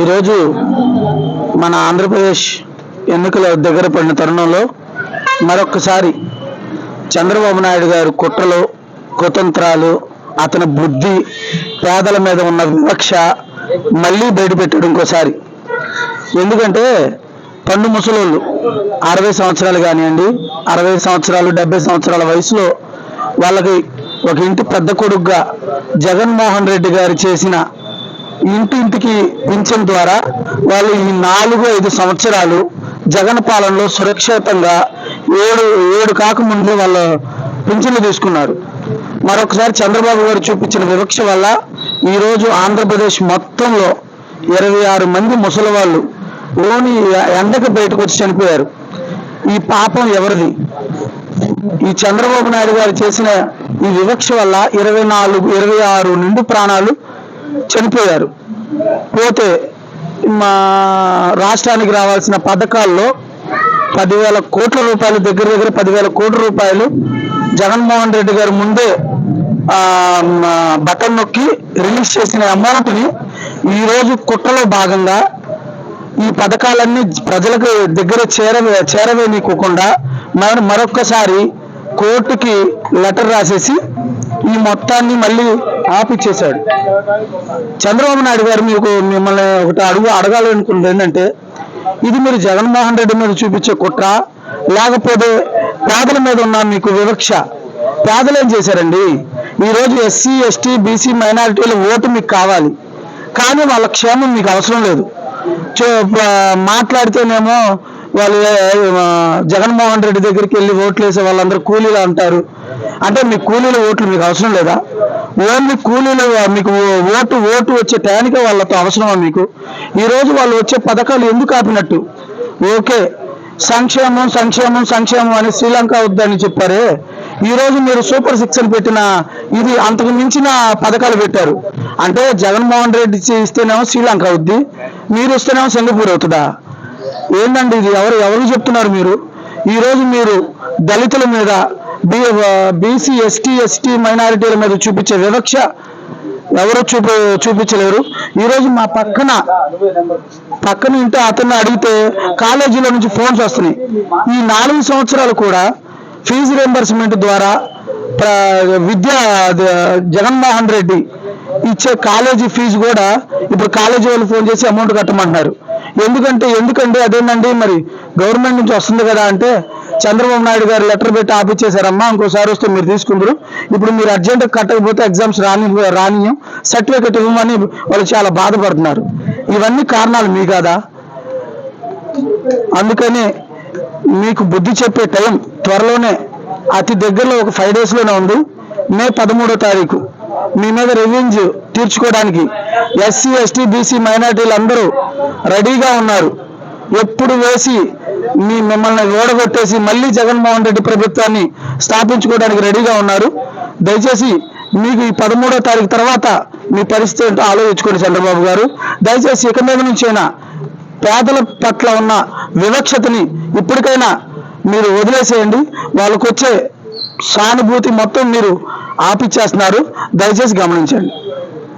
ఈరోజు మన ఆంధ్రప్రదేశ్ ఎన్నికల దగ్గర పడిన తరుణంలో మరొకసారి చంద్రబాబు నాయుడు గారు కుట్రలు, కుతంత్రాలు, అతని బుద్ధి, పేదల మీద ఉన్న వివక్ష మళ్ళీ బయటపెట్టాడు ఇంకోసారి. ఎందుకంటే పండు ముసలోళ్ళు 60 సంవత్సరాలు కానివ్వండి, 60 సంవత్సరాలు 70 సంవత్సరాల వయసులో వాళ్ళకి ఒక ఇంటి పెద్ద కొడుకుగా జగన్మోహన్ రెడ్డి గారు చేసిన ఇంటింటికి పింఛన్ ద్వారా వాళ్ళు ఈ 4-5 సంవత్సరాలు జగన్ పాలనలో సురక్షితంగా ఏడు కాకముందే వాళ్ళ పింఛన్లు తీసుకున్నారు. మరొకసారి చంద్రబాబు గారు చూపించిన వివక్ష వల్ల ఈరోజు ఆంధ్రప్రదేశ్ మొత్తంలో 26 మంది ముసలి వాళ్ళు ఓని ఎండకు బయటకు వచ్చి చనిపోయారు. ఈ పాపం ఎవరిది? ఈ చంద్రబాబు నాయుడు గారు చేసిన ఈ వివక్ష వల్ల 26 నిండు ప్రాణాలు చనిపోయారు. పోతే మా రాష్ట్రానికి రావాల్సిన పథకాల్లో 10,000 కోట్ల రూపాయలు, దగ్గర 10,000 కోట్ల రూపాయలు జగన్మోహన్ రెడ్డి గారు ముందే బటన్ నొక్కి రిలీజ్ చేసిన అమౌంట్ని ఈరోజు కుట్రలో భాగంగా ఈ పథకాలన్నీ ప్రజలకు దగ్గర చేరవేనికోకుండా మరొక్కసారి కోర్టుకి లెటర్ రాసేసి ఈ మొత్తాన్ని మళ్ళీ ఆపిచ్చేశాడు. చంద్రబాబు నాయుడు గారు మిమ్మల్ని ఒకటి అడగాలనుకుంది ఏంటంటే, ఇది మీరు జగన్మోహన్ రెడ్డి మీద చూపించే కుట్ర, లేకపోతే పేదల మీద ఉన్న మీకు వివక్ష? పేదలు ఏం చేశారండి? ఈరోజు ఎస్సీ, ఎస్టీ, బీసీ మైనారిటీల ఓటు మీకు కావాలి, కానీ వాళ్ళ క్షేమం మీకు అవసరం లేదు. మాట్లాడితేనేమో వాళ్ళు జగన్మోహన్ రెడ్డి దగ్గరికి వెళ్ళి ఓట్లు వేసే వాళ్ళందరూ కూలీలు అంటారు. అంటే మీ కూలీల ఓట్లు మీకు అవసరం లేదా? ఓన్లీ కూలీలు మీకు ఓటు వచ్చే టయానికే వాళ్ళతో అవసరమా మీకు? ఈరోజు వాళ్ళు వచ్చే పథకాలు ఎందుకు ఆపినట్టు? ఓకే, సంక్షేమం సంక్షేమం సంక్షేమం అని శ్రీలంక వద్దని చెప్పారే, ఈరోజు మీరు సూపర్ 6 అని పెట్టిన ఇది అంతకు మించిన పథకాలు పెట్టారు. అంటే జగన్మోహన్ రెడ్డి ఇస్తేనేమో శ్రీలంక అవుద్ది, మీరు ఇస్తేనేమో సింగపూర్ అవుతుందా? ఏందండి ఇది? ఎవరు చెప్తున్నారు మీరు? ఈరోజు మీరు దళితుల మీద, బీసీ, ఎస్టీ మైనారిటీల మీద చూపించే వివక్ష ఎవరు చూపించలేరు. ఈరోజు మా పక్కన ఇంటి అతన్ని అడిగితే కాలేజీలో నుంచి ఫోన్స్ వస్తున్నాయి. ఈ 4 సంవత్సరాలు కూడా ఫీజు రియంబర్స్మెంట్ ద్వారా జగన్మోహన్ రెడ్డి ఇచ్చే కాలేజీ ఫీజు కూడా ఇప్పుడు కాలేజీ వాళ్ళు ఫోన్ చేసి అమౌంట్ కట్టమంటున్నారు. ఎందుకంటే అదేనండి, మరి గవర్నమెంట్ నుంచి వస్తుంది కదా అంటే, చంద్రబాబు నాయుడు గారు లెటర్ పెట్టి ఆపిచ్చేశారమ్మా, ఇంకోసారి వస్తే మీరు తీసుకుందరు, ఇప్పుడు మీరు అర్జెంట్ కట్టకపోతే ఎగ్జామ్స్ రానియం, సర్టిఫికెట్ ఇవ్వమని వాళ్ళు చాలా బాధపడుతున్నారు. ఇవన్నీ కారణాలు మీ కాదా? అందుకని మీకు బుద్ధి చెప్పే టైం త్వరలోనే, అతి దగ్గరలో ఒక 5 డేస్లోనే ఉంది. మే 13వ తారీఖు మీ మీద రివెంజ్ తీర్చుకోవడానికి ఎస్సీ, ఎస్టీ, బీసీ మైనారిటీలు అందరూ రెడీగా ఉన్నారు. ఎప్పుడు వేసి మిమ్మల్ని ఓడగొట్టేసి మళ్ళీ జగన్మోహన్ రెడ్డి ప్రభుత్వాన్ని స్థాపించుకోవడానికి రెడీగా ఉన్నారు. దయచేసి మీకు ఈ 13వ తారీఖు తర్వాత మీ పరిస్థితి ఏంటో ఆలోచించుకోండి చంద్రబాబు గారు. దయచేసి ఇక మీద నుంచైనా పేదల పట్ల ఉన్న వివక్షతని ఇప్పటికైనా మీరు వదిలేసేయండి. వాళ్ళకు వచ్చే సానుభూతి మొత్తం మీరు ఆపిచ్చేస్తున్నారు. దయచేసి గమనించండి.